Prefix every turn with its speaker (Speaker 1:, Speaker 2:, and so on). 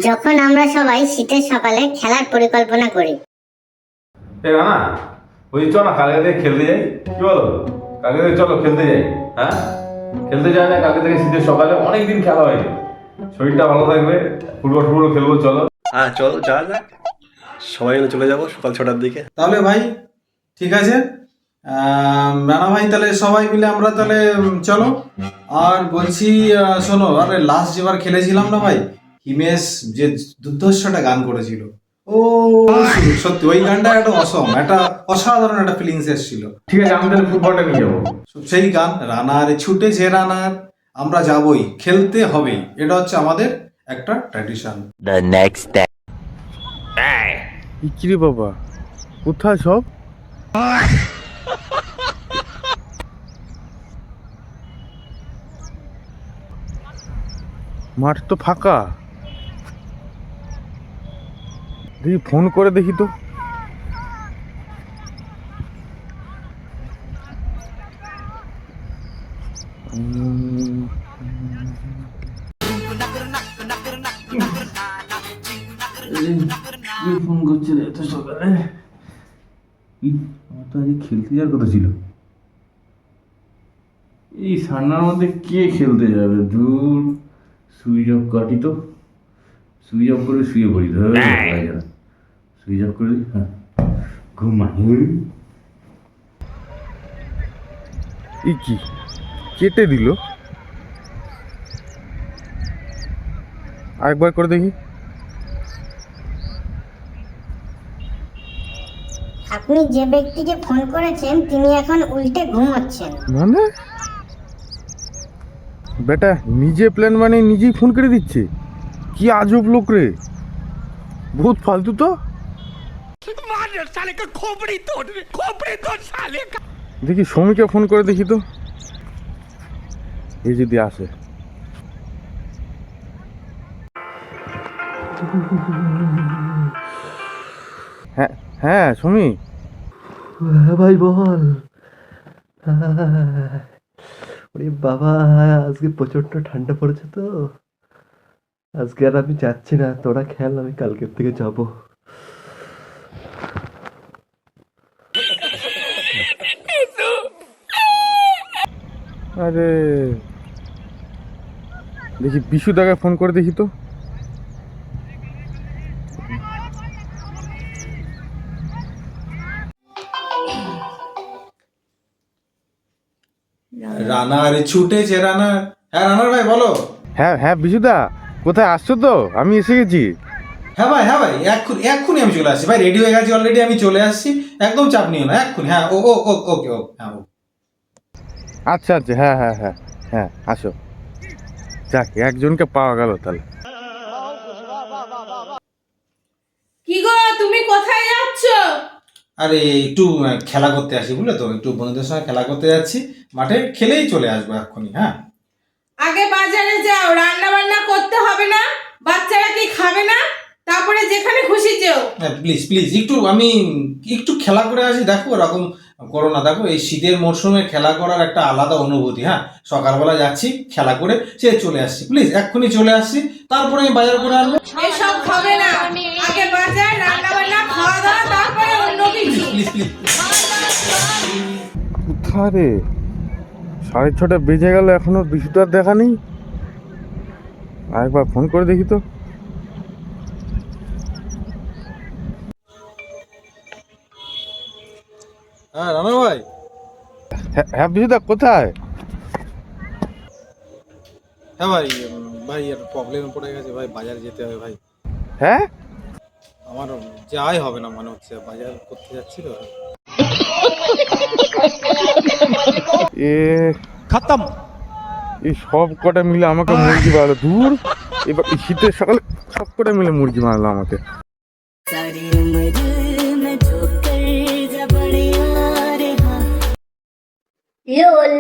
Speaker 1: যখন আমরা সবাই শীতের সকালে খেলার পরিকল্পনা করি।
Speaker 2: রানা, ওই চল না কালকে থেকে খেলতে যাই, কি বলো? কালকে থেকে চলো খেলতে যাই। হ্যাঁ, খেলতে যাই না কালকে থেকে, শীতের সকালে অনেকদিন খেলা হয়নি, শরীরটা ভালো থাকবে, ফুটবল ফুটবল খেলবো, চলো।
Speaker 3: হ্যাঁ চলো যাওয়া যাক, সবাই মিলে চলে যাবো সকাল 6টার দিকে।
Speaker 4: তাহলে ভাই ঠিক আছে, রানা ভাই তাহলে সবাই মিলে আমরা তাহলে চলো। আর বলছি শোনো, আরে লাস্ট যেবার খেলেছিলাম না ভাই, হিমেশ যে দুর্ধর্ষটা গান করেছিল, ও সত্যি ওই গানটা একটা একটা অসাধারণ একটা ফিলিংস এসেছিল।
Speaker 2: ঠিক আছে, আমি তাহলে ফুটবলটা নিয়ে যাবো।
Speaker 4: সেই গান রানার ছুটেছে রানার, আমরা যাবই, খেলতে হবেই, এটা হচ্ছে আমাদের একটা ট্র্যাডিশন।
Speaker 5: The next day.
Speaker 6: ইকিরে বাবা, কোথায় সব? মাঠ তো ফাঁকা, দেখি ফোন করে দেখি তো।
Speaker 2: ফোন করছে এত সকালে, আমার তো আজকে খেলতে যাওয়ার কথা ছিল। এই ঠান্ডার মধ্যে কে খেলতে যাবে? দূর, সুইচ অফ কাটি তো, সুইচ অফ করে শুয়ে পড়ি। সুইচ অফ করে দিই, হ্যাঁ, ঘুমাই।
Speaker 6: ই কি কেটে দিল? আরেকবার করে দেখি।
Speaker 1: আপনি যে ব্যক্তিকে ফোন করেছেন তিনি এখন উল্টে ঘুমোচ্ছেন।
Speaker 6: মানে বেটা নিজে প্ল্যান বানিয়ে নিজেই ফোন করে দিচ্ছে, কি আজব লোক রে, বহুত ফালতু তো। দেখি সমীকে ফোন করে দেখি তো, এই যদি আসে। হ্যাঁ হ্যাঁ সমী,
Speaker 3: ভাই বল। ওরে বাবা, আজকে প্রচন্ড ঠান্ডা পড়েছে তো, আজকে আর আমি যাচ্ছি না, তোরা খেল, আমি কালকের থেকে যাব।
Speaker 6: আরে দেখি বিশুদাকে ফোন করে দেখি তো।
Speaker 4: রানার ছুটেছে রানার, হ্যাঁ রানার ভাই বলো।
Speaker 6: হ্যাঁ হ্যাঁ বিশুদা, কোথায় আসছো? তো আমি এসে গেছি।
Speaker 4: হ্যাঁ ভাই, হ্যাঁ ভাই, এক্ষুনি আমি চলে আসছি ভাই, রেডি হয়ে গেছি অলরেডি, আমি চলে আসছি, একদম চাপ নিও না, এক্ষুনি। হ্যাঁ ও ও ও ওকে ও হ্যাঁ ও।
Speaker 6: আচ্ছা আচ্ছা, হ্যাঁ হ্যাঁ হ্যাঁ হ্যাঁ, আসো। যাক, একজনকে পাওয়া গেল তাহলে।
Speaker 7: কি গো, তুমি কোথায় যাচ্ছ?
Speaker 4: আরে একটু খেলা করতে আসি, বুঝলে তো, একটু বন্ধুদের সঙ্গে খেলা করতে যাচ্ছি, মাঠে খেলেই চলে আসবো এক্ষুনি। হ্যাঁ
Speaker 7: আগে বাজারে যাও, রান্না বান্না করতে হবে না? বাচ্চারা কি খাবে না? তারপরে যেখানে খুশি যেও।
Speaker 4: প্লিজ প্লিজ, আমি একটু খেলা করে আসি, দেখো ওরকম করো না, দেখো এই শীতের মরশুমে খেলা করার একটা আলাদা অনুভূতি। হ্যাঁ, সকালবেলা যাচ্ছি, খেলা করে সে চলে আসছি, প্লিজ এক্ষুনি চলে আসছি, তারপরে আমি বাজার করে আনবো।
Speaker 7: এসব হবে না, আগে বাজার, রান্না বান্না, খাওয়া দাওয়া, তারপরে অন্য কিছু।
Speaker 4: Please please.
Speaker 6: কোথায় রে, 6:30 বেজে গেল, এখনো বিশুদার দেখা নেই। আরেকবার ফোন করে দেখি তো।
Speaker 4: হ্যাঁ রানা ভাই।
Speaker 6: হ্যাঁ বিশুদা, কোথায়?
Speaker 4: হ্যাঁ ভাই, ভাই একটা প্রবলেমে পড়ে গেছে ভাই, বাজারে যেতে হবে ভাই,
Speaker 6: হ্যাঁ
Speaker 4: আমার যাই হবে না মনে হচ্ছে, বাজার করতে যাচ্ছি তো।
Speaker 6: এ খতম, এই সব কটা মিলে আমাকে মুরগি মারলো। দূর, এবার এই শীতের সকালে সব কটা মিলে মুরগি মারলো আমাকে।
Speaker 1: লোল।